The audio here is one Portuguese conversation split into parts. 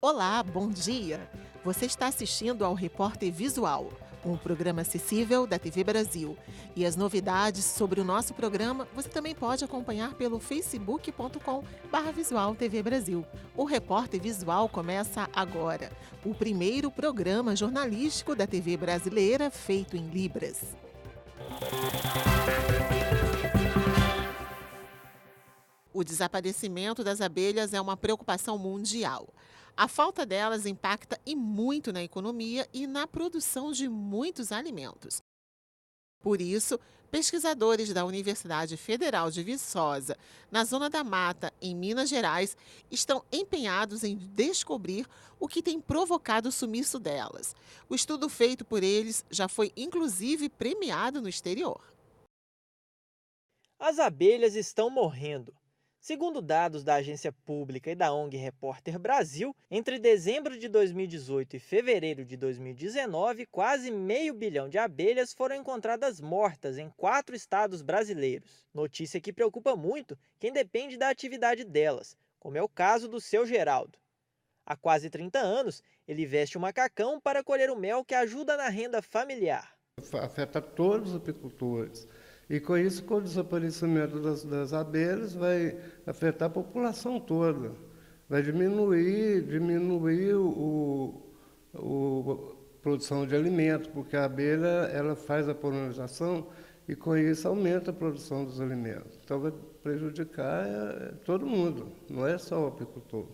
Olá, bom dia! Você está assistindo ao Repórter Visual, um programa acessível da TV Brasil. E as novidades sobre o nosso programa você também pode acompanhar pelo facebook.com/visual TV Brasil. O Repórter Visual começa agora, o primeiro programa jornalístico da TV brasileira feito em Libras. O desaparecimento das abelhas é uma preocupação mundial. A falta delas impacta e muito na economia e na produção de muitos alimentos. Por isso, pesquisadores da Universidade Federal de Viçosa, na Zona da Mata, em Minas Gerais, estão empenhados em descobrir o que tem provocado o sumiço delas. O estudo feito por eles já foi inclusive premiado no exterior. As abelhas estão morrendo. Segundo dados da agência pública e da ONG Repórter Brasil, entre dezembro de 2018 e fevereiro de 2019, quase meio bilhão de abelhas foram encontradas mortas em 4 estados brasileiros. Notícia que preocupa muito quem depende da atividade delas, como é o caso do seu Geraldo. Há quase 30 anos, ele veste um macacão para colher o mel que ajuda na renda familiar. Afeta todos os apicultores. E com isso, com o desaparecimento das abelhas, vai afetar a população toda. Vai diminuir a produção de alimento, porque a abelha ela faz a polinização e com isso aumenta a produção dos alimentos. Então vai prejudicar todo mundo, não é só o apicultor.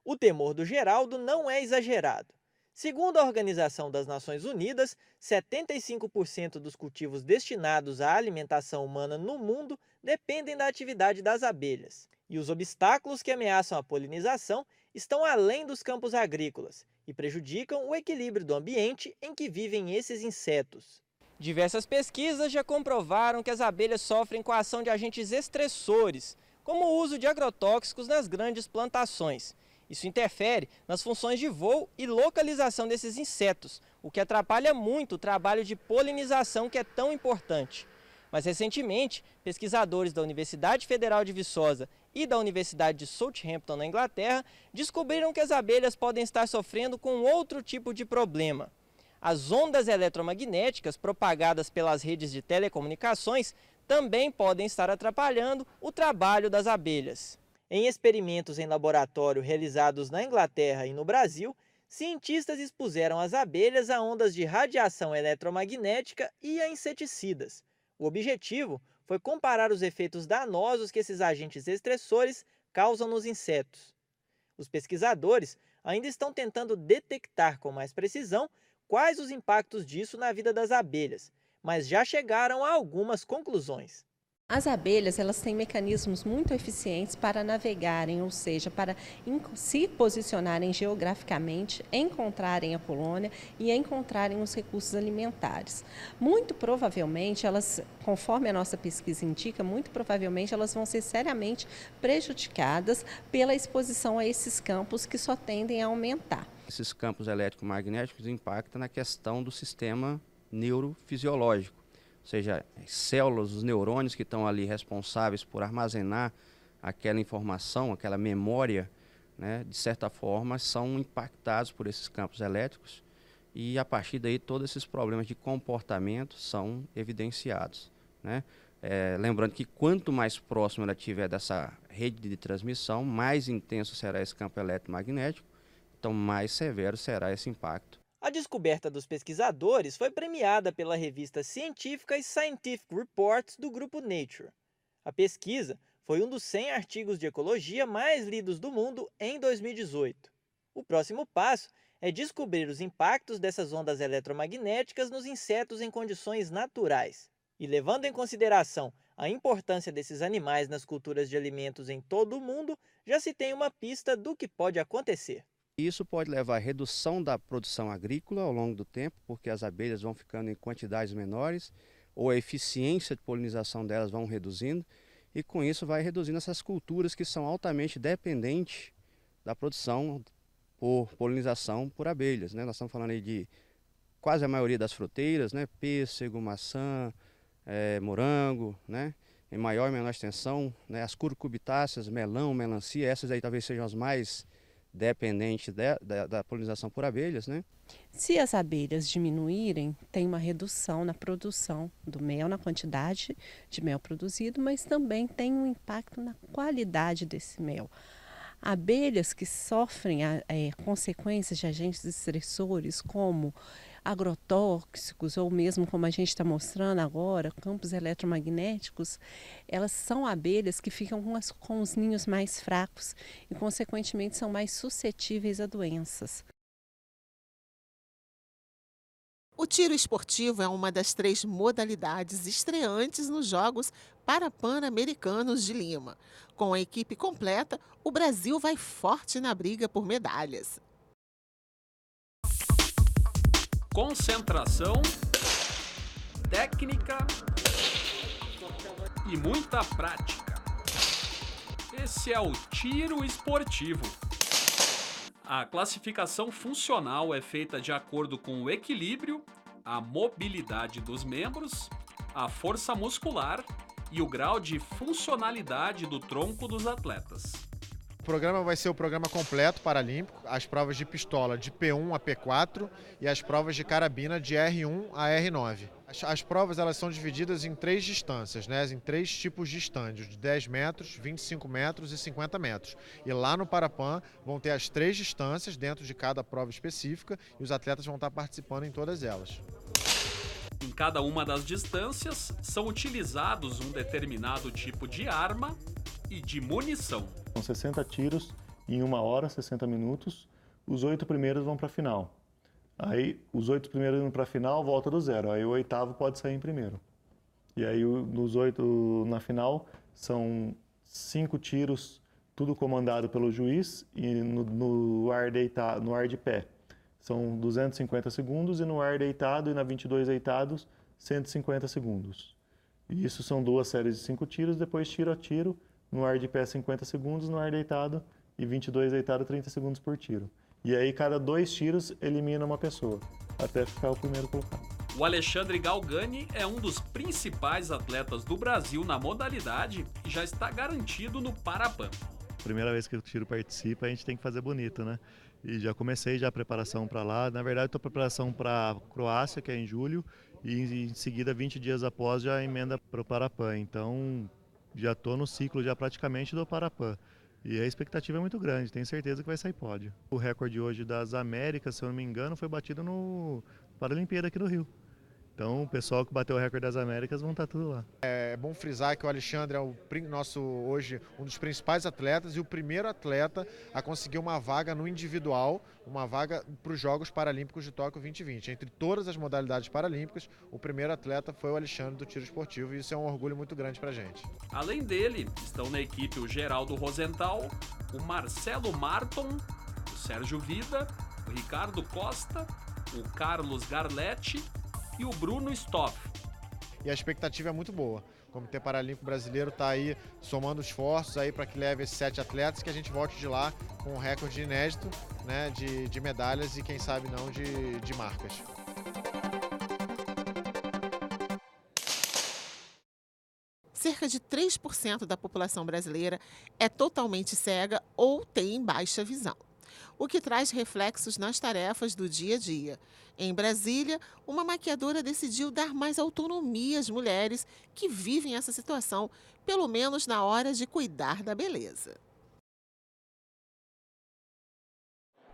O temor do Geraldo não é exagerado. Segundo a Organização das Nações Unidas, 75% dos cultivos destinados à alimentação humana no mundo dependem da atividade das abelhas. E os obstáculos que ameaçam a polinização estão além dos campos agrícolas e prejudicam o equilíbrio do ambiente em que vivem esses insetos. Diversas pesquisas já comprovaram que as abelhas sofrem com a ação de agentes estressores, como o uso de agrotóxicos nas grandes plantações. Isso interfere nas funções de voo e localização desses insetos, o que atrapalha muito o trabalho de polinização que é tão importante. Mas recentemente, pesquisadores da Universidade Federal de Viçosa e da Universidade de Southampton, na Inglaterra, descobriram que as abelhas podem estar sofrendo com outro tipo de problema. As ondas eletromagnéticas propagadas pelas redes de telecomunicações também podem estar atrapalhando o trabalho das abelhas. Em experimentos em laboratório realizados na Inglaterra e no Brasil, cientistas expuseram as abelhas a ondas de radiação eletromagnética e a inseticidas. O objetivo foi comparar os efeitos danosos que esses agentes estressores causam nos insetos. Os pesquisadores ainda estão tentando detectar com mais precisão quais os impactos disso na vida das abelhas, mas já chegaram a algumas conclusões. As abelhas, elas têm mecanismos muito eficientes para navegarem, ou seja, para se posicionarem geograficamente, encontrarem a colônia e encontrarem os recursos alimentares. Muito provavelmente, elas, conforme a nossa pesquisa indica, muito provavelmente elas vão ser seriamente prejudicadas pela exposição a esses campos que só tendem a aumentar. Esses campos eletromagnéticos impactam na questão do sistema neurofisiológico. Ou seja, as células, os neurônios que estão ali responsáveis por armazenar aquela informação, aquela memória, né, de certa forma, são impactados por esses campos elétricos e a partir daí todos esses problemas de comportamento são evidenciados, né? Lembrando que quanto mais próximo ela estiver dessa rede de transmissão, mais intenso será esse campo eletromagnético, então mais severo será esse impacto. A descoberta dos pesquisadores foi premiada pela revista científica Scientific Reports do grupo Nature. A pesquisa foi um dos 100 artigos de ecologia mais lidos do mundo em 2018. O próximo passo é descobrir os impactos dessas ondas eletromagnéticas nos insetos em condições naturais. E levando em consideração a importância desses animais nas culturas de alimentos em todo o mundo, já se tem uma pista do que pode acontecer. Isso pode levar à redução da produção agrícola ao longo do tempo, porque as abelhas vão ficando em quantidades menores, ou a eficiência de polinização delas vão reduzindo, e com isso vai reduzindo essas culturas que são altamente dependentes da produção por polinização por abelhas, né? Nós estamos falando aí de quase a maioria das fruteiras, né? Pêssego, maçã, morango, né? Em maior e menor extensão, né? As curucubitáceas, melão, melancia, essas aí talvez sejam as mais dependente da polinização por abelhas, né? Se as abelhas diminuírem, tem uma redução na produção do mel, na quantidade de mel produzido, mas também tem um impacto na qualidade desse mel. Abelhas que sofrem consequências de agentes estressores como agrotóxicos ou mesmo como a gente está mostrando agora, campos eletromagnéticos, elas são abelhas que ficam com os ninhos mais fracos e consequentemente são mais suscetíveis a doenças. O tiro esportivo é uma das 3 modalidades estreantes nos Jogos Parapan-Americanos de Lima. Com a equipe completa, o Brasil vai forte na briga por medalhas. Concentração, técnica e muita prática. Esse é o tiro esportivo. A classificação funcional é feita de acordo com o equilíbrio, a mobilidade dos membros, a força muscular e o grau de funcionalidade do tronco dos atletas. O programa vai ser o programa completo paralímpico, as provas de pistola de P1 a P4 e as provas de carabina de R1 a R9. As provas elas são divididas em 3 distâncias, né? Em 3 tipos de estândios, de 10 metros, 25 metros e 50 metros. E lá no Parapan vão ter as 3 distâncias dentro de cada prova específica e os atletas vão estar participando em todas elas. Em cada uma das distâncias são utilizados um determinado tipo de arma e de munição. São 60 tiros em 1 hora, 60 minutos. Os 8 primeiros vão para a final. Aí, os 8 primeiros indo para a final, volta do 0. Aí, o 8º pode sair em primeiro. E aí, nos 8 na final, são 5 tiros, tudo comandado pelo juiz, e no ar deitado, no ar de pé. São 250 segundos e no ar deitado e na 22 deitados, 150 segundos. E isso são 2 séries de 5 tiros, depois tiro a tiro. No ar de pé 50 segundos, no ar deitado e 22 deitado 30 segundos por tiro. E aí cada 2 tiros elimina uma pessoa, até ficar o primeiro colocado. O Alexandre Galgani é um dos principais atletas do Brasil na modalidade e já está garantido no Parapan. Primeira vez que o tiro participa, a gente tem que fazer bonito, né? E já comecei a preparação para lá. Na verdade, estou preparação para a Croácia, que é em julho, e em seguida, 20 dias após, já emenda para o Parapan. Então, já estou no ciclo já praticamente do Parapan. E a expectativa é muito grande, tenho certeza que vai sair pódio. O recorde hoje das Américas, se eu não me engano, foi batido no Paralimpíada aqui no Rio. Então o pessoal que bateu o recorde das Américas vão estar tudo lá. É bom frisar que o Alexandre é hoje um dos principais atletas e o primeiro atleta a conseguir uma vaga no individual, uma vaga para os Jogos Paralímpicos de Tóquio 2020. Entre todas as modalidades paralímpicas, o primeiro atleta foi o Alexandre do tiro esportivo e isso é um orgulho muito grande para a gente. Além dele, estão na equipe o Geraldo Rosenthal, o Marcelo Marton, o Sérgio Vida, o Ricardo Costa, o Carlos Garletti e o Bruno Stoff. E a expectativa é muito boa. O Comitê Paralímpico Brasileiro está aí somando esforços aí para que leve esses 7 atletas, que a gente volte de lá com um recorde inédito, né, de medalhas e quem sabe não de marcas. Cerca de 3% da população brasileira é totalmente cega ou tem baixa visão, o que traz reflexos nas tarefas do dia a dia. Em Brasília, uma maquiadora decidiu dar mais autonomia às mulheres que vivem essa situação, pelo menos na hora de cuidar da beleza.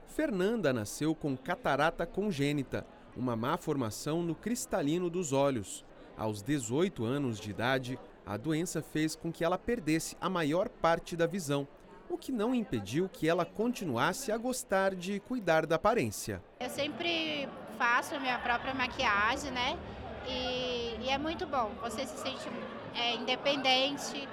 Fernanda nasceu com catarata congênita, uma má formação no cristalino dos olhos. Aos 18 anos de idade, a doença fez com que ela perdesse a maior parte da visão, o que não impediu que ela continuasse a gostar de cuidar da aparência. Eu sempre faço a minha própria maquiagem, né? E é muito bom. Você se sente independente,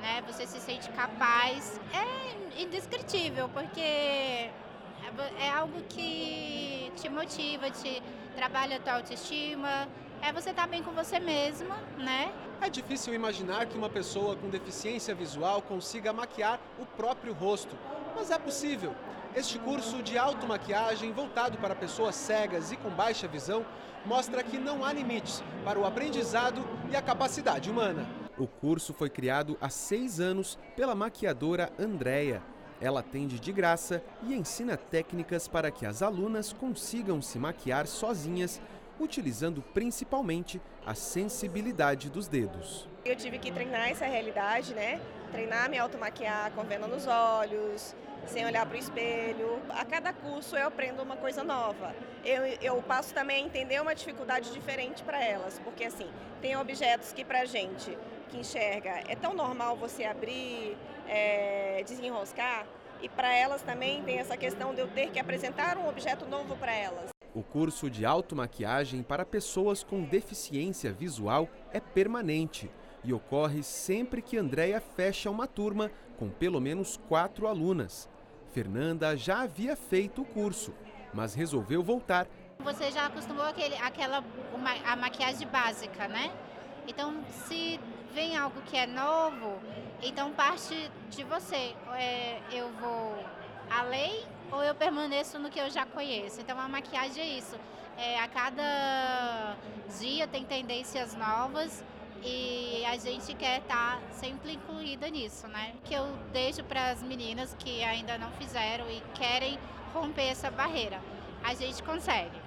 né? Você se sente capaz. É indescritível, porque é algo que te motiva, te trabalha a tua autoestima. Você estar bem com você mesma, né? É difícil imaginar que uma pessoa com deficiência visual consiga maquiar o próprio rosto, mas é possível. Este curso de automaquiagem voltado para pessoas cegas e com baixa visão mostra que não há limites para o aprendizado e a capacidade humana. O curso foi criado há 6 anos pela maquiadora Andréia. Ela atende de graça e ensina técnicas para que as alunas consigam se maquiar sozinhas, utilizando principalmente a sensibilidade dos dedos. Eu tive que treinar essa realidade, né? Treinar me automaquiar com venda nos olhos, sem olhar para o espelho. A cada curso eu aprendo uma coisa nova. Eu passo também a entender uma dificuldade diferente para elas, porque assim, tem objetos que pra gente que enxerga é tão normal você abrir, desenroscar, e para elas também tem essa questão de eu ter que apresentar um objeto novo para elas. O curso de automaquiagem para pessoas com deficiência visual é permanente e ocorre sempre que Andréia fecha uma turma com pelo menos 4 alunas. Fernanda já havia feito o curso, mas resolveu voltar. Você já acostumou a maquiagem básica, né? Então, se vem algo que é novo, então parte de você. Eu vou além ou eu permaneço no que eu já conheço. Então, a maquiagem é isso. A cada dia tem tendências novas e a gente quer estar sempre incluída nisso, né? Que eu deixo para as meninas que ainda não fizeram e querem romper essa barreira. A gente consegue.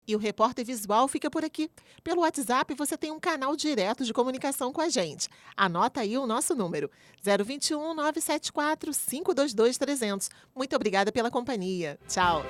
E o Repórter Visual fica por aqui. Pelo WhatsApp você tem um canal direto de comunicação com a gente. Anota aí o nosso número, 021 974 522 300. Muito obrigada pela companhia. Tchau.